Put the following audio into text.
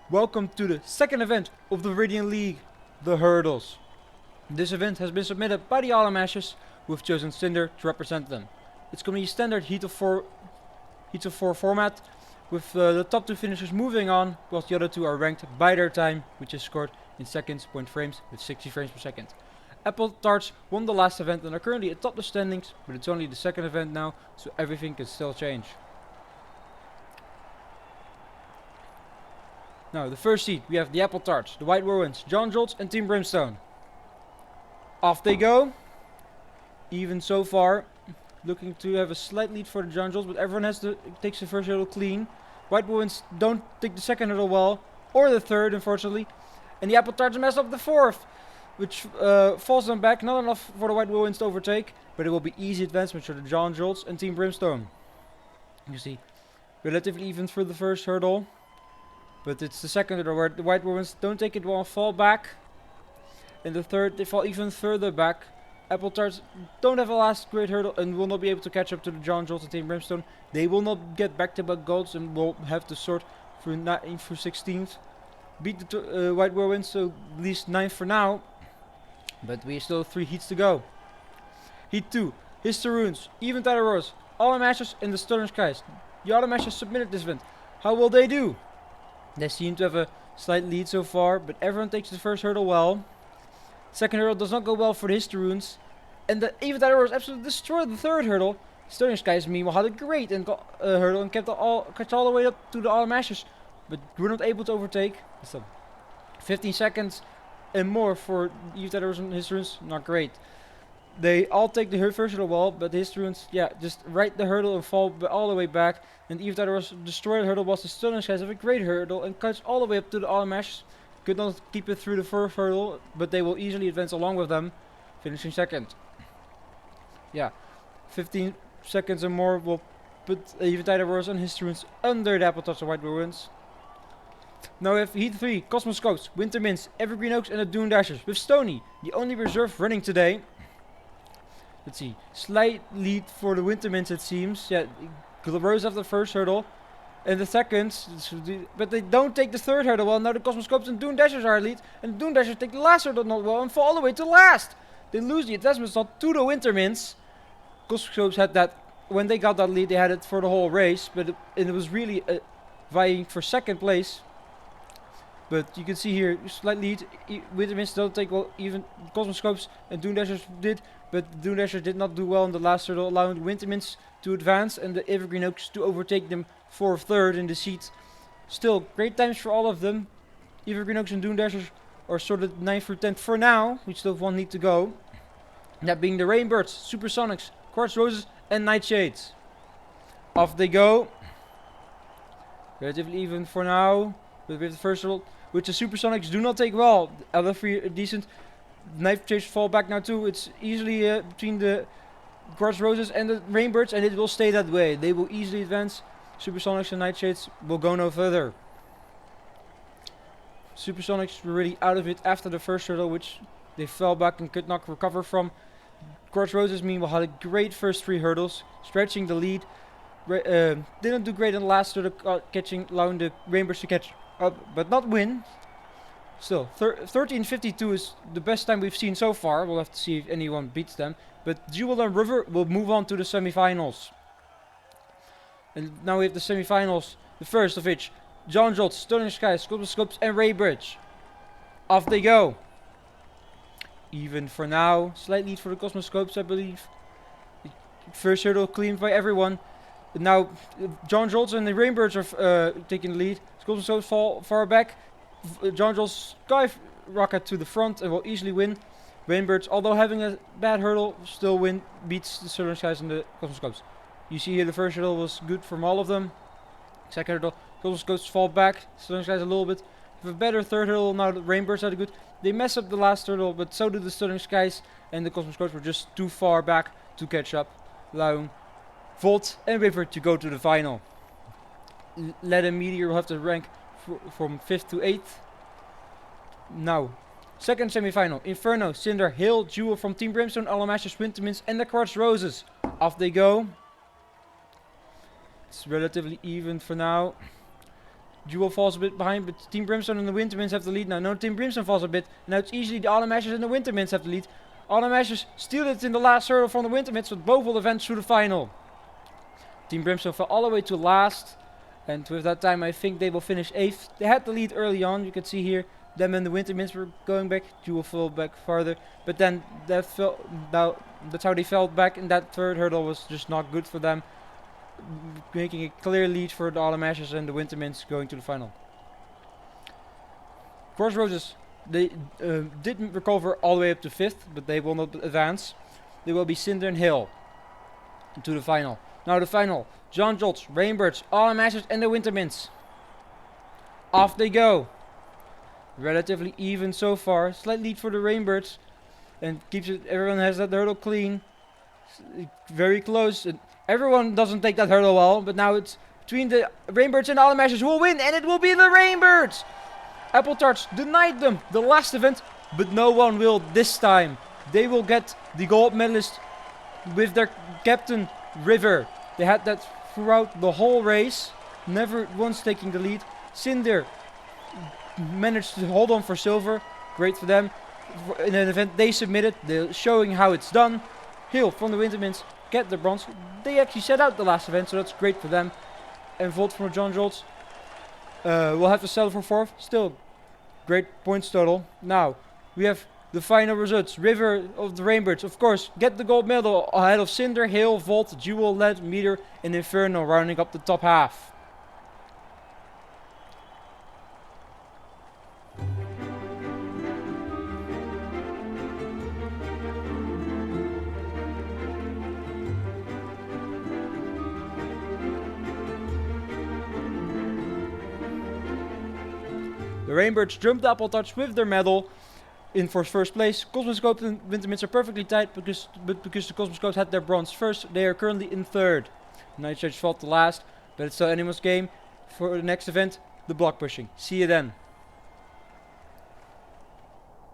Welcome to the second event of the Viridian League, the Hurdles. This event has been submitted by the Allemashers, who have chosen Cinder to represent them. It's going to be a standard heat of four format, with the top two finishers moving on, whilst the other two are ranked by their time, which is scored in seconds, point frames, with 60 frames per second. Apple Tarts won the last event and are currently atop the standings, but it's only the second event now, so everything can still change. Now, the first seed, we have the Apple Tarts, the White Whirlwinds, John Jolts and Team Brimstone. Off they go. Even so far, looking to have a slight lead for the John Jolts, but everyone takes the first hurdle clean. White Whirlwinds don't take the second hurdle well, or the third, unfortunately. And the Apple Tarts mess up the fourth, which falls them back. Not enough for the White Whirlwinds to overtake, but it will be easy advancement for the John Jolts and Team Brimstone. You see, relatively even for the first hurdle. But it's the second hurdle where the White Whirlwinds don't take it well and fall back. And the third, they fall even further back. Apple Tarts don't have a last great hurdle and will not be able to catch up to the John Jolts and Team Brimstone. They will not get back-to-back golds and will have to sort through 9th through 16th. Beat the White Whirlwinds, so at least 9th for now. But we still have 3 heats to go. Heat 2, Historunes, Even Tidal Roars, Allemashers and the Southern Skies. The Allemashers submitted this event. How will they do? They seem to have a slight lead so far, but everyone takes the first hurdle well. Second hurdle does not go well for the Historunes. And the Even Tidal Roars absolutely destroyed the third hurdle. Southern Skies, meanwhile, had a great hurdle and kept all the way up to the Allemashers, but were not able to overtake. So 15 seconds and more for Even Tidal Roars and Historunes, not great. They all take the first hurdle well, but the Historunes, just right the hurdle and fall all the way back. And Even Tidal Roars destroyed the hurdle, whilst the Southern Skies have a great hurdle and cuts all the way up to the Allemashers. Could not keep it through the first hurdle, but they will easily advance along with them, finishing second. 15 seconds and more will put Even Tidal Roars and Historunes under the Apple Tarts and White Whirlwinds. Now we have Heat 3, Cosmoscopes, Winter Mints, Evergreen Oaks and the Dune Dashers, with Stony, the only reserve running today. Let's see, slight lead for the Winter Mints it seems. Rose after the first hurdle. And the second, but they don't take the third hurdle well. Now the Cosmoscopes and Dune Dashers are lead. And the Dune Dashers take the last hurdle not well and fall all the way to last. They lose the advancement slot to the Winter Mints. Cosmoscopes had that, when they got that lead, they had it for the whole race. But it was really vying for second place. But you can see here, slight lead. Winter Mints don't take well, even Cosmoscopes and Dune Dashers did. But the Dune Dashers did not do well in the last hurdle, allowing the Winter Mints to advance and the Evergreen Oaks to overtake them for third in the seat. Still, great times for all of them. Evergreen Oaks and Dune Dashers are sorted 9th through 10th for now. We still have 1 need to go. That being the Rainbirds, Supersonics, Quartz Roses and Nightshades. Off they go. Relatively even for now. But with the first hurdle, which the Supersonics do not take well. Other 3 are decent. Nightshades fall back now too. It's easily between the Quartz Roses and the Rainbirds, and it will stay that way. They will easily advance. Supersonics and Nightshades will go no further. Supersonics were really out of it after the first hurdle, which they fell back and could not recover from. Quartz Roses, meanwhile, had a great first 3 hurdles, stretching the lead. Didn't do great in the last hurdle, allowing the Rainbirds to catch up, but not win. Still, 13:52 is the best time we've seen so far. We'll have to see if anyone beats them. But Jewel and River will move on to the semifinals. And now we have the semifinals. The first of which, John Jolts, Southern Skies, Cosmoscopes and Raybridge. Off they go. Even for now. Slight lead for the Cosmoscopes, I believe. First hurdle cleaned by everyone. And now John Jolts and the Rainbirds are taking the lead. Cosmoscopes fall far back. John Jolts skyrocket to the front and will easily win. Rainbirds, although having a bad hurdle, still beats the Southern Skies and the Cosmoscopes. You see here the first hurdle was good from all of them. Second hurdle, Cosmoscopes fall back. Southern Skies a little bit. With a better third hurdle, now the Rainbirds had a good. They mess up the last hurdle, but so did the Southern Skies, and the Cosmoscopes were just too far back to catch up, allowing Volt and River to go to the final. Lead and Meteor will have to rank from 5th to 8th. Now, second semi-final, Inferno, Cinder, Hill, Jewel from Team Brimstone, Allemashers, Winter Mints and the Quartz Roses. Off they go. It's relatively even for now. Jewel falls a bit behind, but Team Brimstone and the Wintermints have the lead now. No, Team Brimstone falls a bit. Now it's easily the Autumn Ashes and the Wintermints have the lead. Autumn Ashes steal it in the last hurdle from the Wintermints, but both will advance through the final. Team Brimstone fell all the way to last, and with that time I think they will finish 8th. They had the lead early on, you can see here. Them and the Wintermints were going back. Jewel fell back farther, but then that's how they fell back, and that third hurdle was just not good for them, making a clear lead for the Autumn Ashes and the Wintermints going to the final. Crossroads, they didn't recover all the way up to 5th, but they will not advance. They will be Cinder and Hill to the final. Now the final, John Jolts, Rainbirds, Autumn Ashes and the Wintermints. Off they go. Relatively even so far. Slight lead for the Rainbirds, and keeps it. Everyone has that hurdle clean. Very close. And everyone doesn't take that hurdle well, but now it's between the Rainbirds and the Autumn Ashes who will win, and it will be the Rainbirds. Apple Tarts denied them the last event, but no one will this time. They will get the gold medalist with their captain River. They had that throughout the whole race, never once taking the lead. Cinder managed to hold on for silver, great for them. In an event they submitted, they're showing how it's done. Hill from the Wintermints get the bronze. They actually set out the last event, so that's great for them. And Volt from John Jolts will have to settle for 4th. Still great points total. Now we have the final results. River of the Rainbirds, of course, get the gold medal ahead of Cinder, Hill, Volt, Jewel, Lead, Meteor and Inferno, rounding up the top half. The Rainbirds jumped Apple Tarts with their medal in for first place. Cosmoscope and Wintermints are perfectly tied, because the Cosmoscopes had their bronze first. They are currently in 3rd. Night Charge fought the last, but it's still anyone's game. For the next event, the block pushing. See you then.